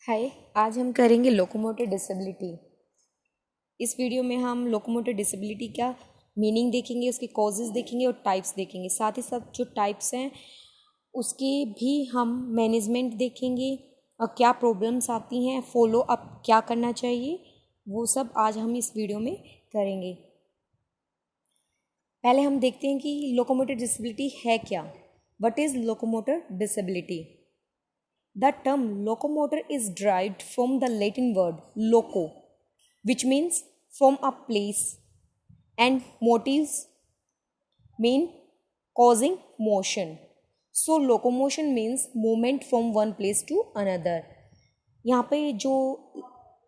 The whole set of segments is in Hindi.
हाय। आज हम करेंगे लोकोमोटर डिसेबिलिटी। इस वीडियो में हम लोकोमोटर डिसेबिलिटी का मीनिंग देखेंगे, उसके कॉजेज़ देखेंगे और टाइप्स देखेंगे। साथ ही साथ जो टाइप्स हैं उसके भी हम मैनेजमेंट देखेंगे और क्या प्रॉब्लम्स आती हैं, फॉलो अप क्या करना चाहिए, वो सब आज हम इस वीडियो में करेंगे। पहले हम देखते हैं कि लोकोमोटर डिसेबिलिटी है क्या। What is locomotor disability? The term locomotor is derived from the Latin word loco, which means from a place, and motives mean causing motion. So locomotion means movement from one place to another. यहाँ पे जो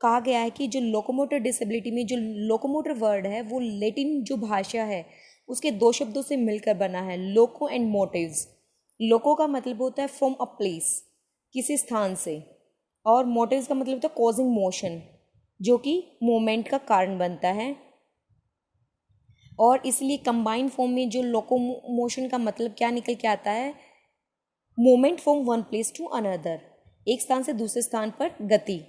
कहा गया है कि जो लोकोमोटर डिसेबिलिटी में जो लोकोमोटर वर्ड है वो लेटिन जो भाषा है उसके दो शब्दों से मिलकर बना है, लोको एंड मोटिव्स। लोको का मतलब होता है फ्रॉम अ प्लेस, किसी स्थान से, और मोटिव्स का मतलब होता है कॉजिंग मोशन, जो कि मोमेंट का कारण बनता है। और इसलिए कंबाइंड फॉर्म में जो लोकोमोशन का मतलब क्या निकल के आता है, movement from one place to another, एक स्थान से दूसरे स्थान पर गति।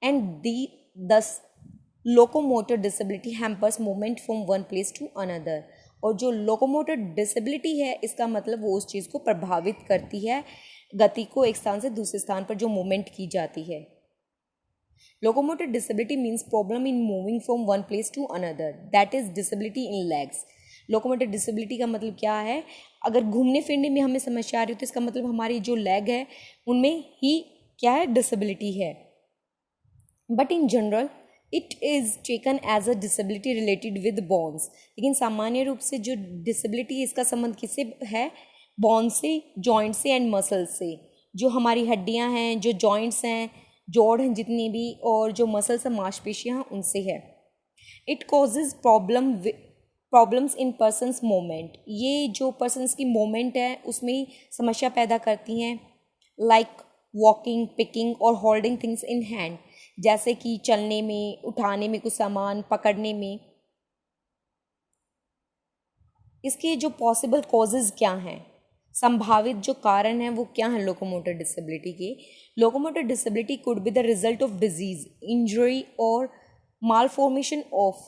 And the thus locomotor disability hampers movement from one place to another. और जो लोकोमोटर डिसेबिलिटी है इसका मतलब वो उस चीज़ को प्रभावित करती है, गति को एक स्थान से दूसरे स्थान पर जो मूवमेंट की जाती है। Locomotor disability means problem in moving from one place to another, that is disability in legs. Locomotor disability का मतलब क्या है? अगर घूमने फिरने में हमें समस्या आ रही हो तो इसका मतलब हमारी जो लेग है उनमें ही क्या है, डिसेबिलिटी है। But in general it is taken as a disability related with bones. लेकिन सामान्य रूप से जो डिसेबिलिटी इसका संबंध किससे है? बोन से, जॉइंट से एंड मसल से। जो हमारी हड्डियां हैं, जो जॉइंट्स हैं, जोड़ हैं जितनी भी, और जो मसल्स हैं, मांसपेशियां हैं, उनसे है। It causes problems in persons moment. ये जो पर्सनस की मोमेंट है उसमें समस्या पैदा करती हैं, लाइक वॉकिंग, पिकिंग और होल्डिंग थिंग्स इन हैंड, जैसे कि चलने में, उठाने में कुछ सामान, पकड़ने में। इसके जो पॉसिबल कॉजेज़ क्या हैं, संभावित जो कारण हैं वो क्या हैं लोकोमोटर डिसेबिलिटी के? Locomotor disability could be the result of disease, injury और malformation of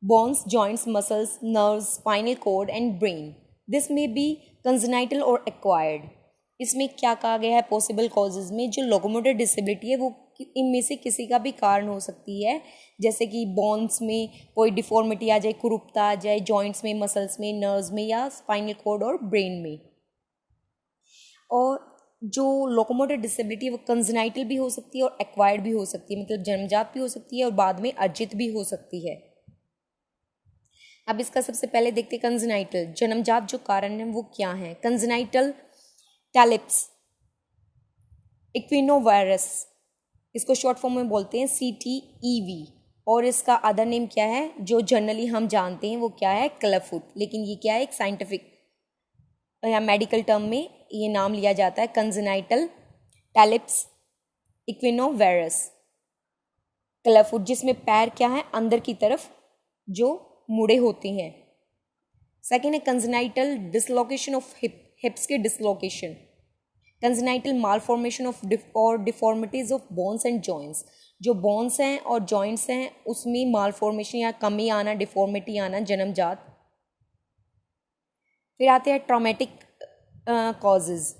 bones, joints, muscles, nerves, spinal cord and brain. This may be congenital और एक्वायर्ड। इसमें क्या कहा गया है पॉसिबल कॉजेज में? जो लोकोमोटर डिसेबिलिटी है वो इनमें से किसी का भी कारण हो सकती है, जैसे कि बोन्स में कोई डिफॉर्मिटी आ जाए, कुरूपता आ जाए, जॉइंट्स में, मसल्स में, नर्व्स में, या स्पाइनल कॉर्ड और ब्रेन में। और जो लोकोमोटर डिसेबिलिटी है वो कंजेनाइटल भी हो सकती है और एक्वायर्ड भी हो सकती है, मतलब जन्मजात भी हो सकती है और बाद में अर्जित भी हो सकती है। अब इसका सबसे पहले देखते हैं कंजेनाइटल, जन्मजात जो कारण है वो क्या है। कंजेनाइटल टैलिप्स इक्विनोवायरस, इसको शॉर्ट फॉर्म में बोलते हैं CTEV, और इसका अदर नेम क्या है जो जनरली हम जानते हैं वो क्या है, क्लबफुट। लेकिन ये क्या है, एक साइंटिफिक या मेडिकल टर्म में ये नाम लिया जाता है, कंजेनाइटल टैलिप्स इक्विनोवायरस क्लबफुट, जिसमें पैर क्या है, अंदर की तरफ जो मुड़े होते हैं। सेकेंड है कंजेनाइटल डिसलोकेशन ऑफ हिप्स के डिसलोकेशन, कंजेनाइटल मालफॉर्मेशन ऑफ और deformities of bones and joints. जो बोन्स हैं और जॉइंट्स हैं उसमें मालफॉर्मेशन या कमी आना, डिफॉर्मिटी आना, जन्मजात। फिर आते हैं ट्रॉमेटिक कॉजेज।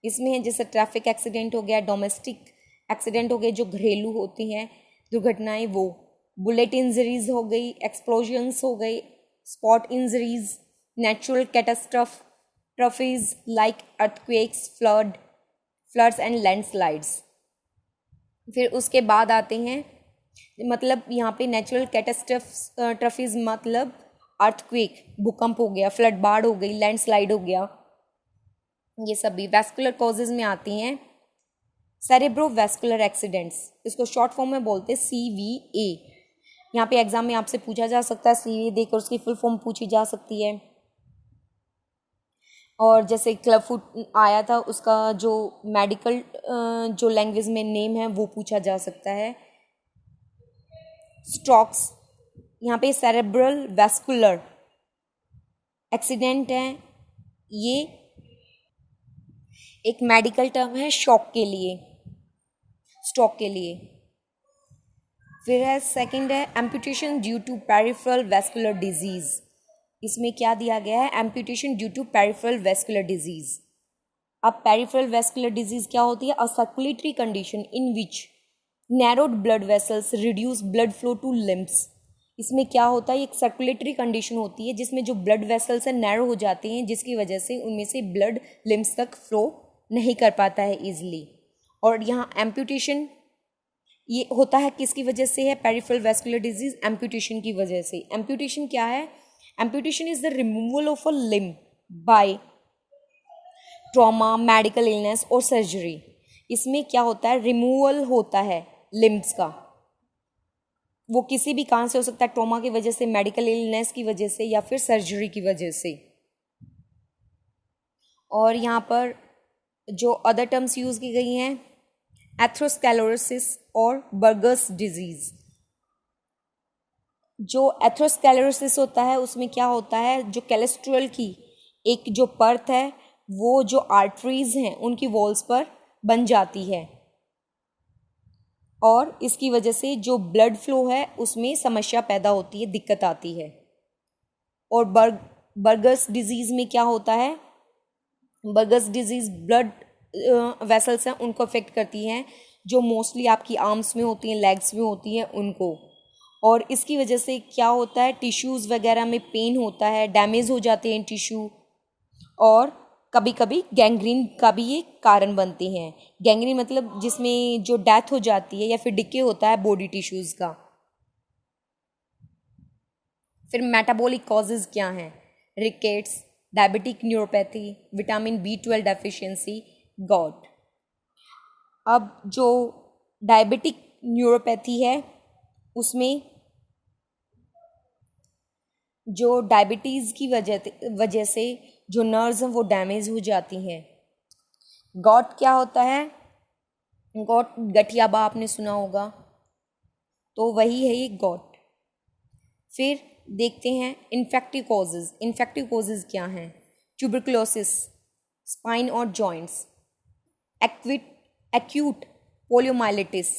इसमें है जैसे ट्रैफिक एक्सीडेंट हो गया, डोमेस्टिक एक्सीडेंट हो गए जो घरेलू होती हैं दुर्घटनाएं, वो बुलेट इंजरीज हो गई, एक्सप्लोजन्स हो गई, spot injuries, natural catastrophes like earthquakes, floods and landslides. फिर उसके बाद आते हैं, मतलब यहाँ पे नेचुरल कैटास्ट्रफीज मतलब अर्थक्वेक, भूकंप हो गया, फ्लड, बाढ़ हो गई, लैंडस्लाइड हो गया, ये सभी। वैस्कुलर कॉजेज में आती हैं सेरेब्रोवैस्कुलर एक्सीडेंट्स, इसको शॉर्ट फॉर्म में बोलते हैं CVA। यहाँ पे एग्जाम में आपसे पूछा जा सकता है, CVA देकर उसकी फुल फॉर्म पूछी जा सकती है। और जैसे क्लबफुट आया था उसका जो मेडिकल जो लैंग्वेज में नेम है वो पूछा जा सकता है। स्ट्रोक्स, यहाँ पे सेरेब्रल वैस्कुलर एक्सीडेंट है, ये एक मेडिकल टर्म है शॉक के लिए। स्ट्रोक के लिए। फिर है सेकंड है amputation due to peripheral vascular disease. इसमें क्या दिया गया है, amputation due to peripheral vascular disease. अब पेरिफेरल वैस्कुलर डिजीज क्या होती है, a circulatory condition in which narrowed blood vessels reduce blood flow to limbs. इसमें क्या होता है, एक सर्कुलेटरी कंडीशन होती है जिसमें जो ब्लड वेसल्स है नैरो हो जाते हैं, जिसकी वजह से उनमें से ब्लड लिम्स तक फ्लो नहीं कर पाता है ईजिली। और यहाँ एम्पुटेशन ये होता है किसकी वजह से है, पेरिफेरल वैस्कुलर डिजीज एम्पुटेशन की वजह से। एम्पुटेशन क्या है, amputation is the removal of a limb by trauma, medical illness और सर्जरी। इसमें क्या होता है, रिमूवल होता है लिम्ब्स का, वो किसी भी कारण से हो सकता है, ट्रॉमा की वजह से, मेडिकल इलनेस की वजह से या फिर सर्जरी की वजह से। और यहाँ पर जो अदर टर्म्स यूज़ की गई हैं, एथेरोस्क्लेरोसिस और बर्गर्स डिजीज। जो एथेरोस्क्लेरोसिस होता है उसमें क्या होता है, जो कोलेस्ट्रॉल की एक जो परत है वो जो आर्टरीज हैं उनकी वॉल्स पर बन जाती है और इसकी वजह से जो ब्लड फ्लो है उसमें समस्या पैदा होती है, दिक्कत आती है। और बर्गर्स डिजीज़ में क्या होता है, बर्गर्स डिजीज़ ब्लड वेसल्स हैं उनको अफेक्ट करती हैं, जो मोस्टली आपकी आर्म्स में होती हैं, लेग्स में होती हैं उनको। और इसकी वजह से क्या होता है, टिश्यूज़ वगैरह में पेन होता है, डैमेज हो जाते हैं टिश्यू, और कभी कभी गैंग्रीन का भी ये कारण बनते हैं। गैंग्रीन मतलब जिसमें जो डेथ हो जाती है या फिर डिके होता है बॉडी टिश्यूज़ का। फिर मेटाबॉलिक कॉजेज़ क्या हैं, rickets, diabetic neuropathy, vitamin B12 deficiency, got. अब जो डायबिटिक न्यूरोपैथी है उसमें जो डायबिटीज़ की वजह से जो नर्व्स हैं वो डैमेज हो जाती हैं। गॉट क्या होता है, गॉट गठियाबा आपने सुना होगा, तो वही है ये गॉट। फिर देखते हैं इन्फेक्टिव कॉजेज़। इन्फेक्टिव कॉजेज़ क्या हैं, ट्यूबरकुलोसिस, स्पाइन और जॉइंट्स, एक्यूट पोलियोमाइलिटिस।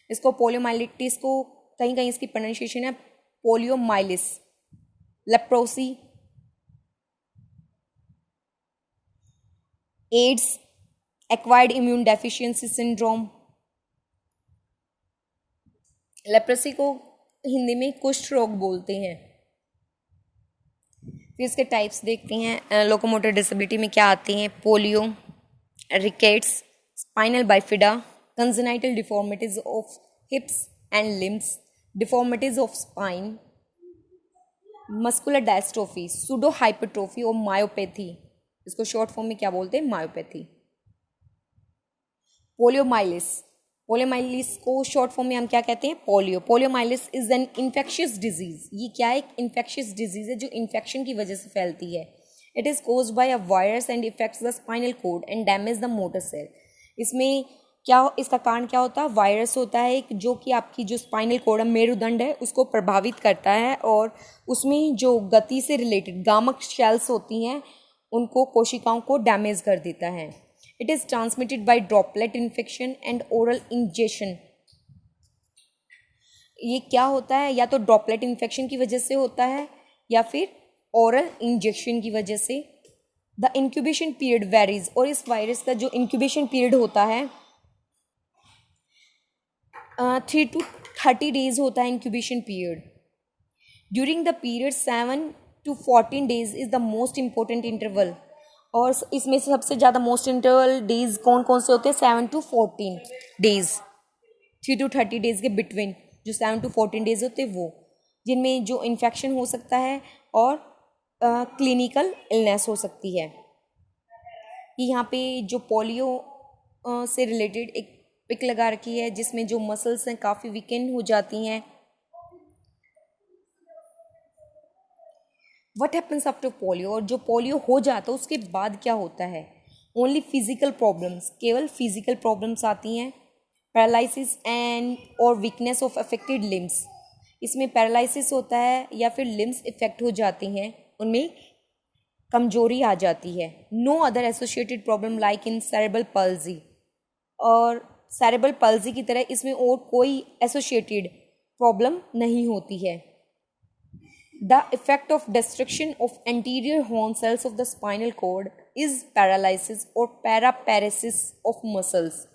इसको पोलियोमाइलिटिस को कहीं कहीं इसकी प्रोनाउंसिएशन है poliomyelitis, leprosy, AIDS, acquired immune deficiency syndrome. Leprosy को हिंदी में कुष्ठ रोग बोलते हैं। फिर इसके टाइप्स देखते हैं, लोकोमोटर डिसेबिलिटी में क्या आते हैं, polio, rickets, spinal bifida, congenital deformities of hips and limbs, deformities of spine, muscular dystrophy, pseudo hypertrophy और मायोपैथी। इसको शॉर्ट फॉर्म में क्या बोलते हैं, मायोपैथी। पोलियोमाइलिस, पोलियोमाइलिस को शॉर्ट फॉर्म में हम क्या कहते हैं, polio. Poliomyelitis is an infectious disease. ये क्या है, एक इन्फेक्शियस डिजीज है जो इन्फेक्शन की वजह से फैलती है। It is caused by a virus and effects the spinal cord and damage the motor cell. इसमें क्या, इसका कारण क्या होता है, वायरस होता है एक, जो कि आपकी जो स्पाइनल कोड है, मेरुदंड है, उसको प्रभावित करता है और उसमें जो गति से रिलेटेड गामक शेल्स होती हैं उनको, कोशिकाओं को डैमेज कर देता है। It is transmitted by droplet infection and oral injection. ये क्या होता है, या तो ड्रॉपलेट इन्फेक्शन की वजह से होता है या फिर ओरल इंजेक्शन की वजह से। द इंक्यूबेशन पीरियड वेरीज, और इस वायरस का जो इंक्यूबेशन पीरियड होता है 3 to 30 डेज होता है incubation period. During the period 7 to 14 days is the most important interval. और इसमें से सबसे ज़्यादा मोस्ट इंटरवल डेज कौन कौन से होते हैं, 7 to 14 डेज, 3 to 30 डेज के बिटवीन जो 7 to 14 डेज होते हैं वो, जिनमें जो इन्फेक्शन हो सकता है और क्लिनिकल इलनेस हो सकती है। यहाँ पे जो पोलियो से रिलेटेड एक पिक लगा रखी है जिसमें जो मसल्स हैं काफ़ी वीकेंड हो जाती हैं। व्हाट हैपन्स आफ्टर पोलियो, और जो पोलियो हो जाता है उसके बाद क्या होता है, ओनली फिजिकल प्रॉब्लम्स, केवल फिजिकल प्रॉब्लम्स आती हैं। पैरालिसिस एंड और वीकनेस ऑफ अफेक्टेड लिम्स, इसमें पैरालिसिस होता है या फिर लिम्स इफेक्ट हो जाती हैं, उनमें कमजोरी आ जाती है। No other associated problem like in cerebral palsy, और सेरेब्रल पल्जी की तरह इसमें और कोई एसोसिएटेड प्रॉब्लम नहीं होती है। The effect of destruction of anterior horn cells of the spinal cord is paralysis और पैरापेरेसिस ऑफ मसल्स।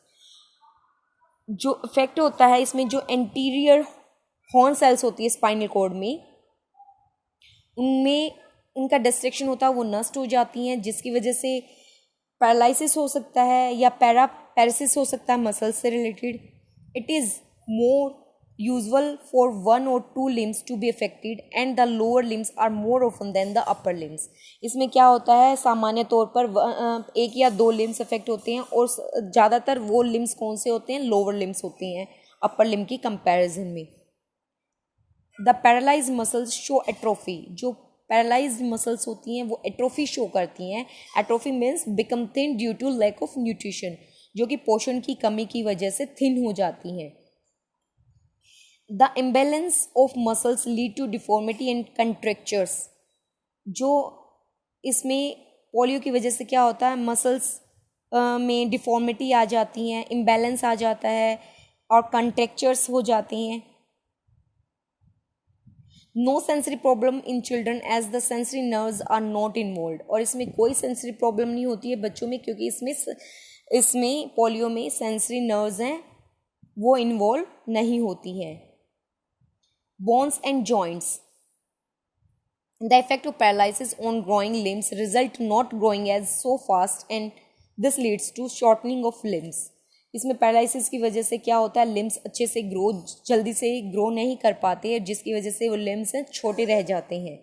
जो इफेक्ट होता है इसमें, जो एंटीरियर हॉर्न सेल्स होती है स्पाइनल कॉर्ड में, उनमें उनका डिस्ट्रक्शन होता है, वो नष्ट हो जाती हैं, जिसकी वजह से पैरालिसिस हो सकता है या पैरापेरेसिस हो सकता है मसल्स से related. It is more usual for 1 or 2 limbs to be affected and the lower limbs are more often than the upper limbs। इसमें क्या होता है, सामान्य तौर पर 1 या 2 limbs अफेक्ट होते हैं और ज़्यादातर वो limbs कौन से होते हैं, लोअर limbs होते हैं अपर limb की कंपैरिजन में। The paralyse muscles show atrophy. जो पैरालाइज्ड मसल्स होती हैं वो एट्रोफी शो करती हैं। Atrophy means become thin due to lack of nutrition, जो कि पोषण की कमी की वजह से थिन हो जाती हैं। The imbalance of muscles lead to deformity and contractures. जो इसमें पोलियो की वजह से क्या होता है, मसल्स में डिफॉर्मिटी आ जाती हैं, इम्बैलेंस आ जाता है और कंट्रेक्चर्स हो जाती हैं। No sensory problem in children as the sensory nerves are not involve. और इसमें कोई सेंसरी प्रॉब्लम नहीं होती है बच्चों में, क्योंकि इसमें पोलियो में सेंसरी नर्व्स हैं वो इन्वॉल्व नहीं होती हैं। Bones and joints. The effect of paralysis on growing limbs result not growing as so fast and this leads to shortening of limbs. इसमें पैरालिसिस की वजह से क्या होता है, लिम्स अच्छे से जल्दी से ग्रो नहीं कर पाते हैं, जिसकी वजह से वो लिम्स छोटे रह जाते हैं।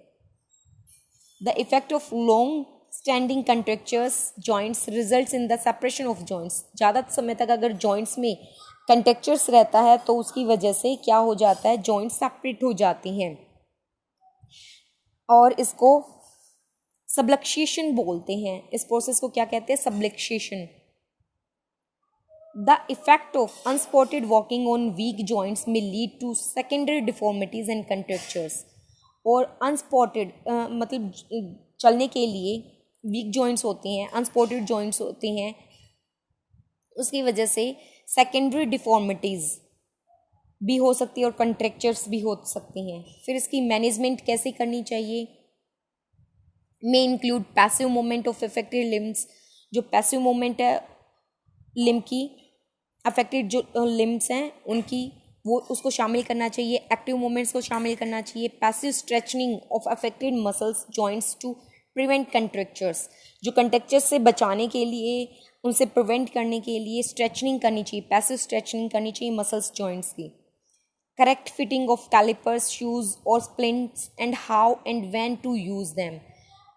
The effect of long standing contractures joints results in the separation of joints. ज़्यादा समय तक अगर जॉइंट्स में कंट्रेक्चर्स रहता है तो उसकी वजह से क्या हो जाता है, जॉइंट्स सेपरेट हो जाती हैं और इसको सबलक्सेशन बोलते हैं। इस प्रोसेस को क्या कहते हैं, subluxation. The effect of unspotted walking on weak joints may lead to secondary deformities and contractures। और unspotted मतलब चलने के लिए weak joints होते हैं, unspotted joints होते हैं, उसकी वजह से secondary deformities भी हो सकती है और contractures भी हो सकती हैं। फिर इसकी मैनेजमेंट कैसे करनी चाहिए, may include passive movement of affected limbs। जो पैसिव मूवमेंट है लिम्ब की, अफेक्टेड जो लिम्स हैं उनकी, वो उसको शामिल करना चाहिए। एक्टिव मूवमेंट्स को शामिल करना चाहिए। Passive stretching of affected muscles joints to prevent contractures. जो कंट्रेक्चर्स से बचाने के लिए, उनसे प्रिवेंट करने के लिए स्ट्रेचनिंग करनी चाहिए, पैसिव स्ट्रेचनिंग करनी चाहिए मसल्स जॉइंट्स की। Correct fitting of calipers, shoes और splints and how and when to use them.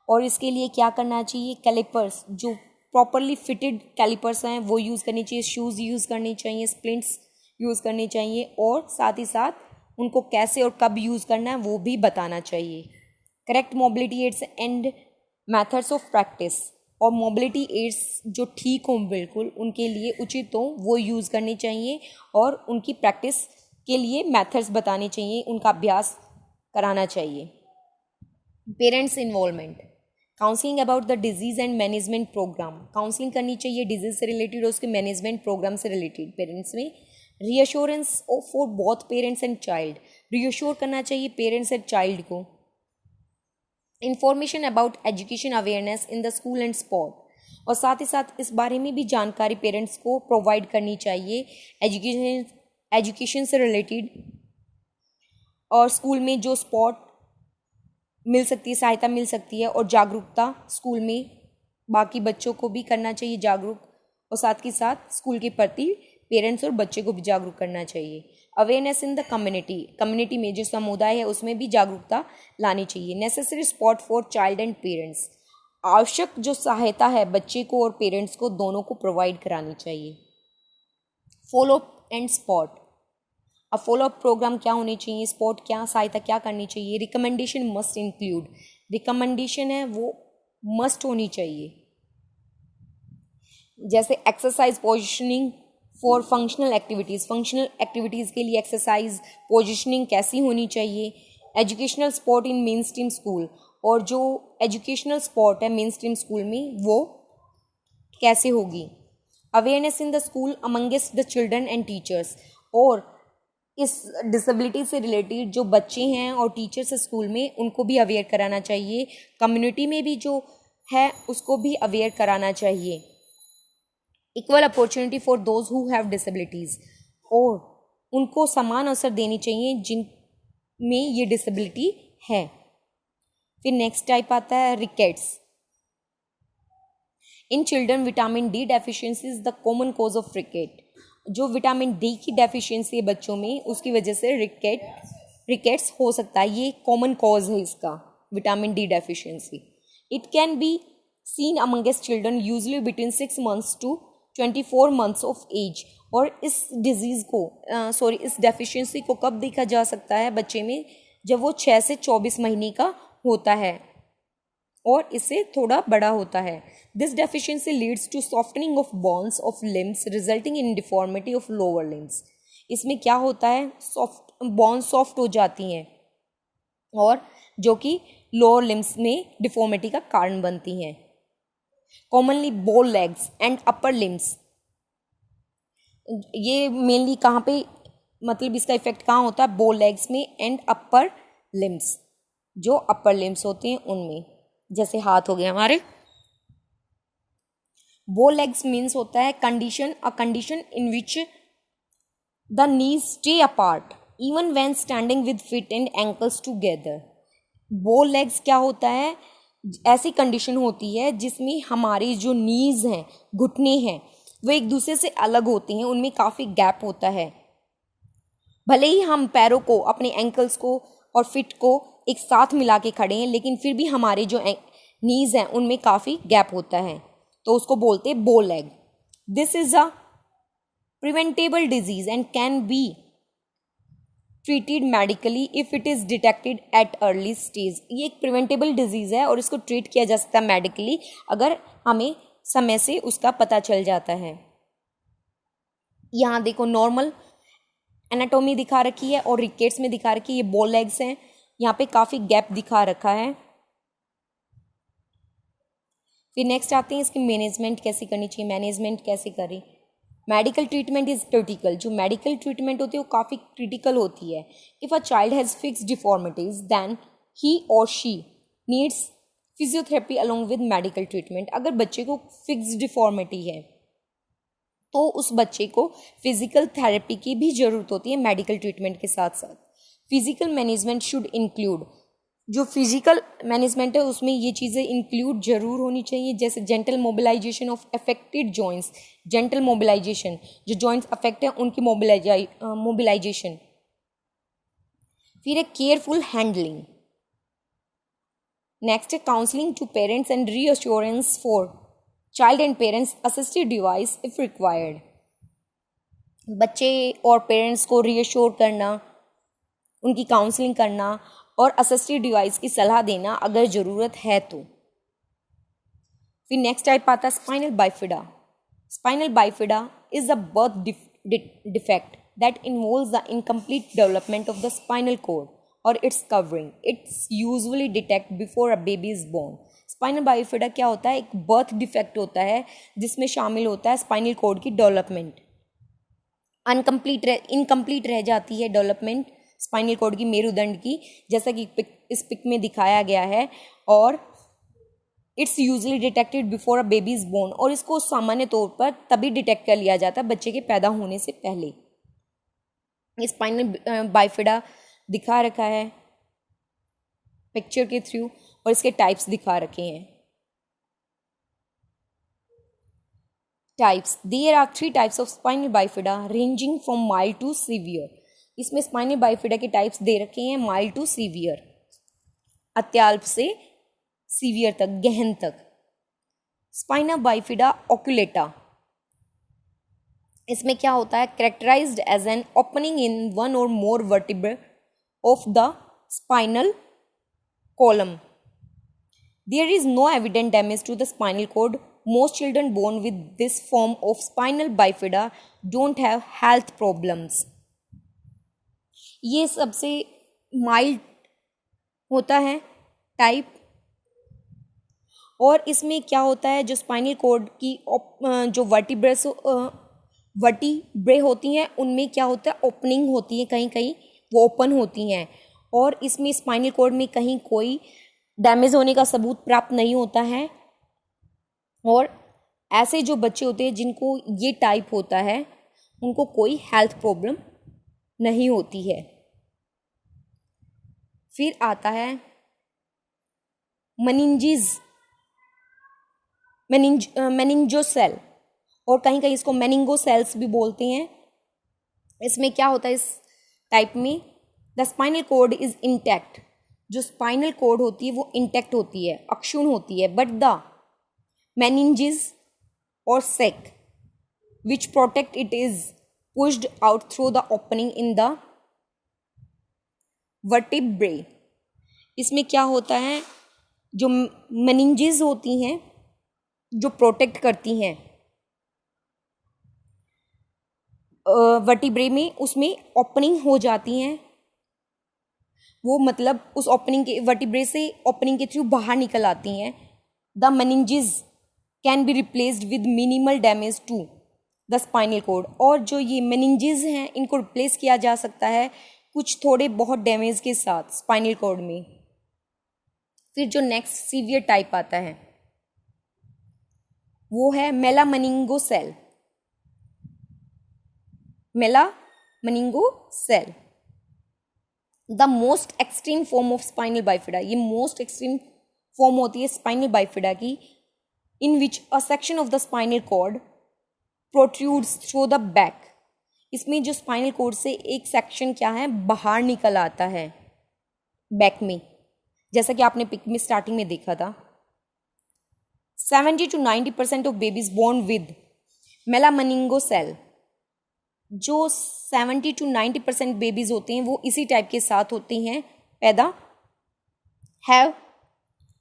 और इसके लिए क्या करना चाहिए, कैलिपर्स जो प्रॉपरली फिटेड कैलिपर्स हैं वो यूज़ करनी चाहिए, शूज़ यूज़ करनी चाहिए, स्प्लिंट्स यूज़ करनी चाहिए और साथ ही साथ उनको कैसे और कब यूज़ करना है वो भी बताना चाहिए। Correct mobility aids and methods of practice. और मोबिलिटी एड्स जो ठीक हों बिल्कुल, उनके लिए उचित हों, वो यूज़ करनी चाहिए और उनकी प्रैक्टिस के लिए मेथड्स बताने चाहिए, उनका अभ्यास कराना चाहिए। Parents involvement. Counselling about the disease and management programme. Counselling करनी चाहिए डिजीज़ से रिलेटेड और उसके मैनेजमेंट प्रोग्राम से रिलेटेड पेरेंट्स में। Reassurance for both parents and child. Reassure करना चाहिए पेरेंट्स एंड चाइल्ड को। Information about education awareness in the school and sport. और साथ ही साथ इस बारे में भी जानकारी पेरेंट्स को प्रोवाइड करनी चाहिए एजुकेशन से रिलेटेड। और स्कूल में जो स्पोर्ट मिल सकती है, सहायता मिल सकती है, और जागरूकता स्कूल में बाकी बच्चों को भी करना चाहिए जागरूक, और साथ ही साथ स्कूल के प्रति पेरेंट्स और बच्चे को भी जागरूक करना चाहिए। अवेयरनेस इन द कम्युनिटी में जो समुदाय है उसमें भी जागरूकता लानी चाहिए। Necessary support for child and parents. आवश्यक जो सहायता है बच्चे को और पेरेंट्स को दोनों को प्रोवाइड करानी चाहिए। Follow and support. अब फॉलोअप प्रोग्राम क्या होने चाहिए, स्पोर्ट क्या, सहायता क्या करनी चाहिए। Recommendation must include. रिकमेंडेशन है वो मस्ट होनी चाहिए, जैसे exercise positioning for functional activities. Functional activities के लिए एक्सरसाइज पोजिशनिंग कैसी होनी चाहिए। Educational sport in main stream school. और जो एजुकेशनल स्पोर्ट है मेन स्ट्रीम स्कूल में वो कैसे होगी। Awareness in the school amongst the children and teachers, और इस डिसेबिलिटी से रिलेटेड जो बच्चे हैं और टीचर्स स्कूल में उनको भी अवेयर कराना चाहिए, कम्युनिटी में भी जो है उसको भी अवेयर कराना चाहिए। Equal opportunity for those who have disabilities, और उनको समान अवसर देनी चाहिए जिनमें ये डिसेबिलिटी है। फिर नेक्स्ट टाइप आता है rickets. In children vitamin D deficiency is the common cause of rickets. जो विटामिन डी की डेफिशिएंसी है बच्चों में, उसकी वजह से रिकेट्स हो सकता है। ये कॉमन कॉज है इसका, vitamin D deficiency. It can be seen amongst children usually between 6 months to 24 months of age. और इस डिजीज़ को इस डेफिशिएंसी को कब देखा जा सकता है बच्चे में, जब वो 6 से 24 महीने का होता है और इससे थोड़ा बड़ा होता है। This deficiency leads to softening of bones of limbs resulting in deformity of lower limbs. इसमें क्या होता है, बोन्स सॉफ्ट हो जाती हैं और जो कि लोअर लिम्स में डिफॉर्मिटी का कारण बनती हैं। कॉमनली बोल लेग्स एंड अपर लिम्स, ये मेनली कहाँ पे, मतलब इसका इफेक्ट कहाँ होता है, बोल लेग्स में एंड अपर लिम्स, जो अपर लिम्स होते हैं उनमें, जैसे हाथ हो गए हमारे। बोल लेग्स मीन्स होता है a condition in which the knees stay apart even when standing with feet and ankles together. बोल लेग्स क्या होता है, ऐसी कंडीशन होती है जिसमें हमारी जो नीज हैं, घुटने हैं, वो एक दूसरे से अलग होते हैं, उनमें काफ़ी गैप होता है। भले ही हम पैरों को, अपने एंकल्स को और फिट को एक साथ मिला के खड़े हैं, लेकिन फिर भी हमारे जो नीज हैं उनमें काफ़ी गैप होता है, तो उसको बोलते हैं बोल leg. This is a preventable disease and can be treated medically if it is detected at early stage. ये एक प्रिवेंटेबल डिजीज़ है और इसको ट्रीट किया जा सकता है मेडिकली, अगर हमें समय से उसका पता चल जाता है। यहाँ देखो नॉर्मल एनाटोमी दिखा रखी है और रिकेट्स में दिखा रखी है, ये बोल लेग्स हैं, यहाँ पे काफ़ी गैप दिखा रखा है। फिर नेक्स्ट आते हैं इसकी मैनेजमेंट कैसे करनी चाहिए, मैनेजमेंट कैसे करें। मेडिकल ट्रीटमेंट इज क्रिटिकल, जो मेडिकल ट्रीटमेंट होती है वो काफ़ी क्रिटिकल होती है। If a child has fixed deformities then he और she needs physiotherapy along with medical treatment. अगर बच्चे को फिक्स्ड डिफॉर्मिटी है तो उस बच्चे को फिजिकल थेरेपी की भी ज़रूरत होती है मेडिकल ट्रीटमेंट के साथ साथ। फिजिकल मैनेजमेंट शुड इंक्लूड, जो फिजिकल मैनेजमेंट है उसमें ये चीज़ें इंक्लूड जरूर होनी चाहिए, जैसे gentle mobilisation of affected joints, gentle mobilisation, जो जॉइंट्स अफेक्ट है उनकी मोबिलाइजेशन। फिर है केयरफुल हैंडलिंग। नेक्स्ट है counselling to parents and reassurance for child and parents assisted device if required. बच्चे और पेरेंट्स को रीअश्योर करना, उनकी काउंसलिंग करना और असिस्टेड डिवाइस की सलाह देना अगर ज़रूरत है तो। फिर नेक्स्ट टाइप आता है spinal bifida. Spinal bifida is a birth defect that involves the incomplete development of the spinal cord और its covering. It's usually detect before a baby is born. Spinal bifida क्या होता है, एक बर्थ डिफेक्ट होता है जिसमें शामिल होता है स्पाइनल कोड की डेवलपमेंट। इनकम्प्लीट रह जाती है डेवलपमेंट स्पाइनल कॉर्ड की, मेरुदंड की, जैसा कि इस पिक में दिखाया गया है। और it's usually detected before a baby is born, और इसको सामान्य तौर पर तभी डिटेक्ट कर लिया जाता है बच्चे के पैदा होने से पहले। स्पाइनल बाइफिडा दिखा रखा है पिक्चर के थ्रू और इसके टाइप्स दिखा रखे हैं। Types, there are 3 types of spinal bifida ranging from mild to severe. इसमें स्पाइनल बाइफिडा के टाइप्स दे रखे हैं माइल्ड टू सीवियर, अत्यल्प से सीवियर तक, गहन तक। स्पाइनल बाइफिडा ओकुलेटा, इसमें क्या होता है, characterized as an opening in one और more vertebrae of the spinal column. There is no evident damage to the spinal cord. Most children born with this form of spinal bifida don't have health problems. ये सबसे माइल्ड होता है टाइप, और इसमें क्या होता है, जो स्पाइनल कॉर्ड की जो वर्टिब्रे होती हैं उनमें क्या होता है, ओपनिंग होती है, कहीं कहीं वो ओपन होती हैं, और इसमें स्पाइनल कॉर्ड में कहीं कोई डैमेज होने का सबूत प्राप्त नहीं होता है। और ऐसे जो बच्चे होते हैं जिनको ये टाइप होता है उनको कोई हेल्थ प्रॉब्लम नहीं होती है। फिर आता है मेनिंजोसेल, और कहीं कहीं इसको मेनिंगोसेल्स भी बोलते हैं। इसमें क्या होता है, इस टाइप में the spinal cord is intact, जो स्पाइनल कॉर्ड होती है वो इंटैक्ट होती है, अक्षुण होती है, but the meninges or sac which protect it is pushed out through the opening in the vertebrae। इसमें क्या होता है, जो meninges होती हैं जो प्रोटेक्ट करती हैं वर्टिब्रे में, उसमें ओपनिंग हो जाती हैं, वो मतलब उस ओपनिंग के वर्टिब्रे से ओपनिंग के थ्रू बाहर निकल आती हैं। The meninges can be replaced with minimal damage to the spinal cord, और जो ये मेनिंजेस हैं इनको रिप्लेस किया जा सकता है कुछ थोड़े बहुत डैमेज के साथ स्पाइनल कॉर्ड में। फिर जो नेक्स्ट सीवियर टाइप आता है वो है myelomeningocele. The most extreme form of spinal bifida, ये मोस्ट एक्सट्रीम फॉर्म होती है स्पाइनल बाइफिडा की, in which a section of the spinal cord protrudes through the back। इसमें जो स्पाइनल कॉर्ड से एक सेक्शन क्या है, बाहर निकल आता है बैक में, जैसा कि आपने पिक में स्टार्टिंग में देखा था। 70 to 90% of babies born with myelomeningocele, जो 70 to 90% बेबीज होते हैं वो इसी टाइप के साथ होते हैं पैदा। Have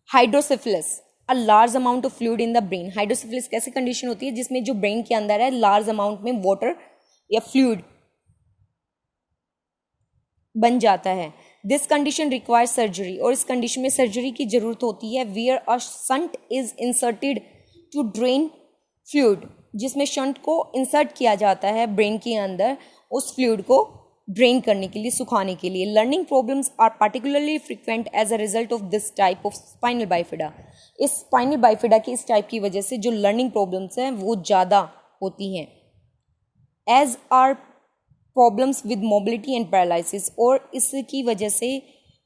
hydrocephalus, a large amount of fluid in the brain. Hydrocephalus कैसी कंडीशन होती है जिसमें जो ब्रेन के अंदर है लार्ज अमाउंट में वाटर या फ्लूइड बन जाता है। दिस कंडीशन रिक्वायर्स सर्जरी, और इस कंडीशन में सर्जरी की जरूरत होती है। Where a shunt is inserted to drain fluid, जिसमें शंट को इंसर्ट किया जाता है ब्रेन के अंदर उस फ्लूइड को ड्रेन करने के लिए, सुखाने के लिए। Learning problems are particularly frequent as a result of this type of spinal bifida. इस स्पाइनल बाइफिडा की इस टाइप की वजह से जो लर्निंग प्रॉब्लम्स हैं वो ज़्यादा होती हैं। As are problems with mobility and paralysis, और इसकी वजह से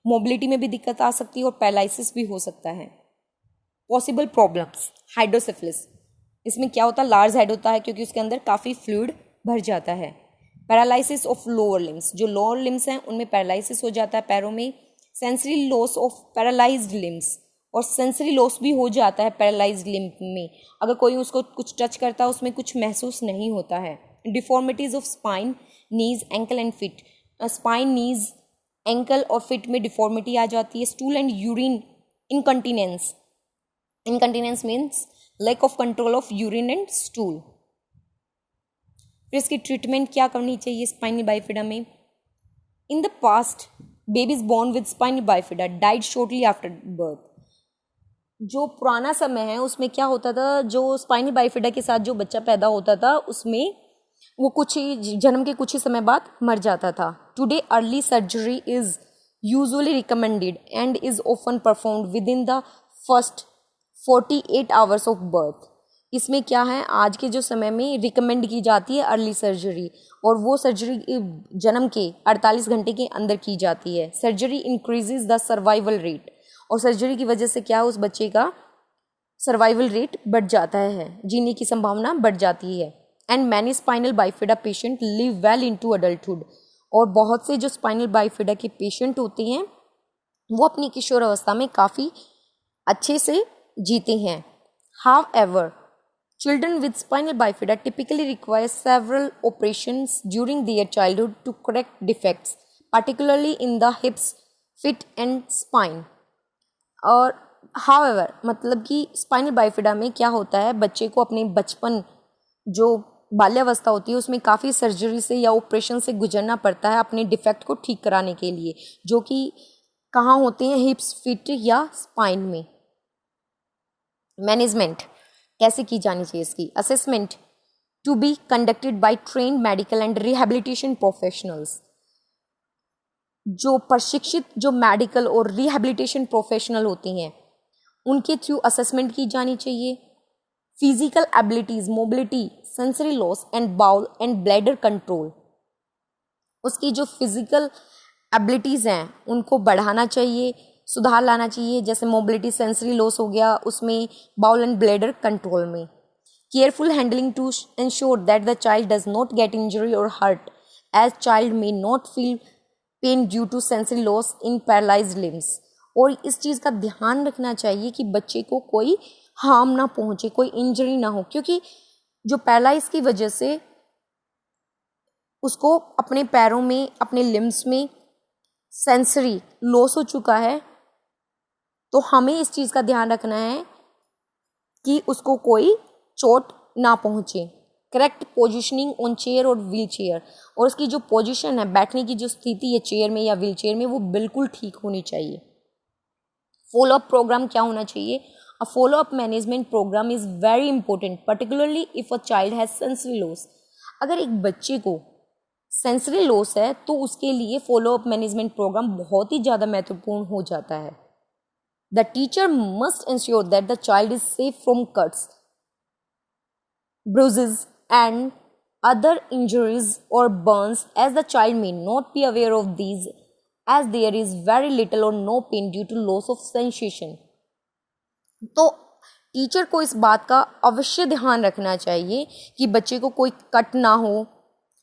मोबिलिटी में भी दिक्कत आ सकती है और पैरालिसिस भी हो सकता है। पॉसिबल प्रॉब्लम्स, हाइड्रोसिफिलिस, इसमें क्या होता है, लार्ज हेड होता है क्योंकि उसके अंदर काफ़ी फ्लूइड भर जाता है। पैरालिसिस ऑफ लोअर लिम्स, जो लोअर लिम्स हैं उनमें पैरालिसिस हो जाता है पैरों में। Sensory loss of paralysed limbs, और सेंसरी लॉस भी हो जाता है पैरालाइज्ड लिम्स में, अगर कोई उसको कुछ टच करता है उसमें कुछ महसूस नहीं होता है। Deformities of spine, knees, ankle and feet, spine, knees, ankle और फिट में डिफॉर्मिटी आ जाती है। Stool and urine incontinence, incontinence means lack of control of urine and stool. फिर इसकी ट्रीटमेंट क्या करनी चाहिए स्पाइनल बाइफिडा में। In the past babies born with spinal bifida died shortly after birth. जो पुराना समय है उसमें क्या होता था, जो स्पाइनल बाइफिडा के साथ जो बच्चा पैदा होता था उसमें वो कुछ ही जन्म के कुछ ही समय बाद मर जाता था। Today early surgery is usually recommended and is often performed with in the first 48 hours of birth. इसमें क्या है, आज के जो समय में रिकमेंड की जाती है अर्ली सर्जरी, और वो सर्जरी जन्म के 48 घंटे के अंदर की जाती है। Surgery increases the survival rate, और सर्जरी की वजह से क्या है, उस बच्चे का सर्वाइवल रेट बढ़ जाता है, जीने की संभावना बढ़ जाती है। And many spinal bifida patient live well into adulthood, और बहुत से जो स्पाइनल बाइफिडा के पेशेंट होते हैं वो अपनी किशोर अवस्था में काफ़ी अच्छे से जीते हैं। However, children with spinal bifida typically require several operations during their childhood to correct defects, particularly in the hips, feet and spine। और however मतलब कि स्पाइनल बाइफिडा में क्या होता है, बच्चे को अपने बचपन जो बाल्यावस्था होती है उसमें काफ़ी सर्जरी से या ऑपरेशन से गुजरना पड़ता है अपने डिफेक्ट को ठीक कराने के लिए, जो कि कहाँ होते हैं, हिप्स, फिट या स्पाइन में। मैनेजमेंट कैसे की जानी चाहिए इसकी? Assessment to be conducted by trained medical and rehabilitation professionals. जो प्रशिक्षित जो मेडिकल और रिहेबिलिटेशन प्रोफेशनल होती हैं उनके थ्रू असेसमेंट की जानी चाहिए। Physical abilities, mobility, sensory loss and bowel and bladder control, उसकी जो फिजिकल एबिलिटीज़ हैं उनको बढ़ाना चाहिए, सुधार लाना चाहिए। जैसे मोबिलिटी, सेंसरी लॉस हो गया, उसमें बाउल एंड ब्लैडर कंट्रोल में। Careful handling to ensure that the child does not get injury और hurt, as child may not feel pain due to sensory loss in paralysed limbs. और इस चीज़ का ध्यान रखना चाहिए कि बच्चे को कोई हार्म ना पहुंचे, कोई इंजरी ना हो, क्योंकि जो पैरालाइज की वजह से उसको अपने पैरों में, अपने लिम्स में सेंसरी लॉस हो चुका है, तो हमें इस चीज़ का ध्यान रखना है कि उसको कोई चोट ना पहुंचे। करेक्ट पोजिशनिंग ऑन चेयर और व्हील चेयर, और उसकी जो पोजीशन है, बैठने की जो स्थिति है चेयर में या व्हील चेयर में, वो बिल्कुल ठीक होनी चाहिए। फॉलोअप प्रोग्राम क्या होना चाहिए? A follow up management programme is very important, particularly if a child has sensory loss. अगर एक बच्चे को सेंसरी लॉस है तो उसके लिए फॉलोअप मैनेजमेंट प्रोग्राम बहुत ही ज़्यादा महत्वपूर्ण हो जाता है। The teacher must ensure that the child is safe from cuts, bruises and other injuries or burns, as the child may not be aware of these, as there is very little or no pain due to loss of sensation। तो टीचर को इस बात का अवश्य ध्यान रखना चाहिए कि बच्चे को कोई कट ना हो,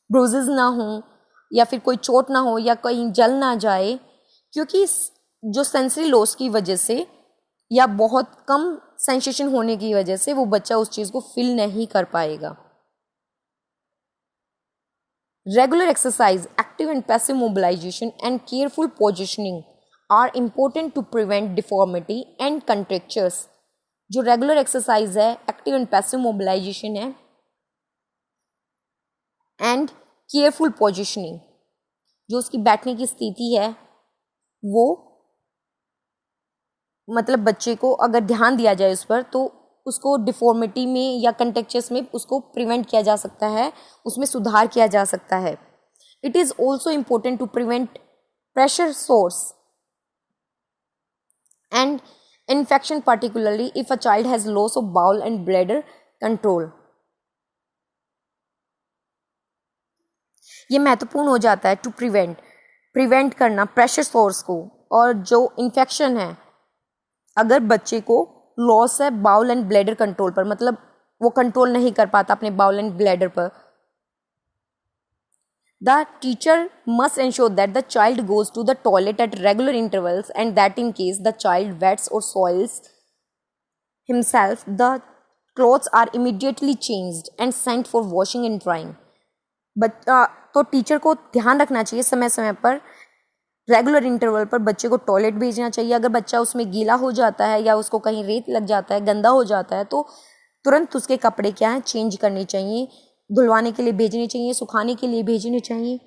ब्रूजेस ना हो, या फिर कोई चोट ना हो, या कहीं जल ना जाए, क्योंकि जो सेंसरी लॉस की वजह से या बहुत कम सेंसेशन होने की वजह से वो बच्चा उस चीज़ को फील नहीं कर पाएगा। Regular exercise, active and passive mobilisation and careful positioning are important to prevent deformity and contractures. जो रेगुलर एक्सरसाइज है, एक्टिव एंड पैसिव मोबिलाइजेशन है, एंड केयरफुल पोजिशनिंग, जो उसकी बैठने की स्थिति है, वो मतलब बच्चे को अगर ध्यान दिया जाए उस पर, तो उसको डिफॉर्मिटी में या कंटेक्चर्स में उसको प्रिवेंट किया जा सकता है, उसमें सुधार किया जा सकता है। It is also important to prevent pressure sores and infection, particularly if a child has loss of bowel and bladder control। ये महत्वपूर्ण हो जाता है टू प्रिवेंट करना प्रेशर सोर्स को, और जो इन्फेक्शन है, अगर बच्चे को लॉस है बाउल एंड ब्लैडर कंट्रोल पर, मतलब वो कंट्रोल नहीं कर पाता अपने बाउल एंड ब्लैडर पर, the teacher must ensure that the child goes to the toilet at regular intervals, and that in case the child wets or soils himself, the clothes are immediately changed and sent for washing and drying। तो टीचर को ध्यान रखना चाहिए समय समय पर, रेगुलर इंटरवल पर बच्चे को टॉयलेट भेजना चाहिए। अगर बच्चा उसमें गीला हो जाता है या उसको कहीं रेत लग जाता है, गंदा हो जाता है, तो तुरंत उसके कपड़े क्या हैं, चेंज करने चाहिए, धुलवाने के लिए भेजने चाहिए, सुखाने के लिए भेजने चाहिए।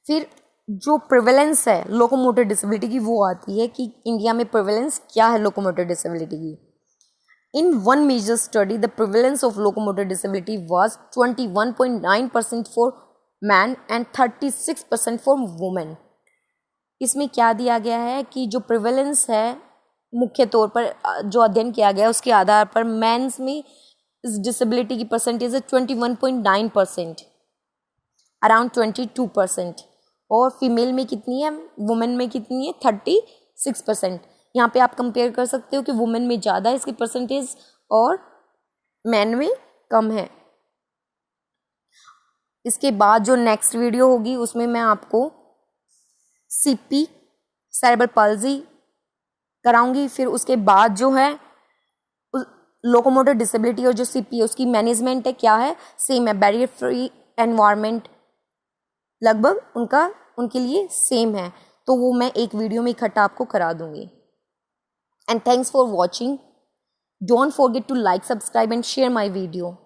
फिर जो प्रिवेलेंस है लोकोमोटर डिसेबिलिटी की, वो आती है कि इंडिया में प्रिवेलेंस क्या है लोकोमोटर डिसेबिलिटी की। In one major study the prevalence of locomotor disability was 21.9% for man and 36% for women. इसमें क्या दिया गया है कि जो प्रिवेलेंस है, मुख्य तौर पर जो अध्ययन किया गया उसके आधार पर मैंस में इस डिसेबिलिटी की परसेंटेज है 21.9%, अराउंड 22%, और फीमेल में कितनी है, वुमेन में कितनी है, 36%। यहाँ पे आप कंपेयर कर सकते हो कि वुमेन में ज़्यादा है इसकी परसेंटेज और मैन में कम है। इसके बाद जो नेक्स्ट वीडियो होगी उसमें मैं आपको सीपी, सेरेब्रल पाल्जी कराऊंगी। फिर उसके बाद जो है लोकोमोटर डिसेबिलिटी और जो सीपी है उसकी मैनेजमेंट है, क्या है, सेम है, बैरियर फ्री एनवायरनमेंट लगभग उनके लिए सेम है, तो वो मैं एक वीडियो में इकट्ठा आपको करा दूंगी। And thanks for watching. Don't forget to like, subscribe and share my video.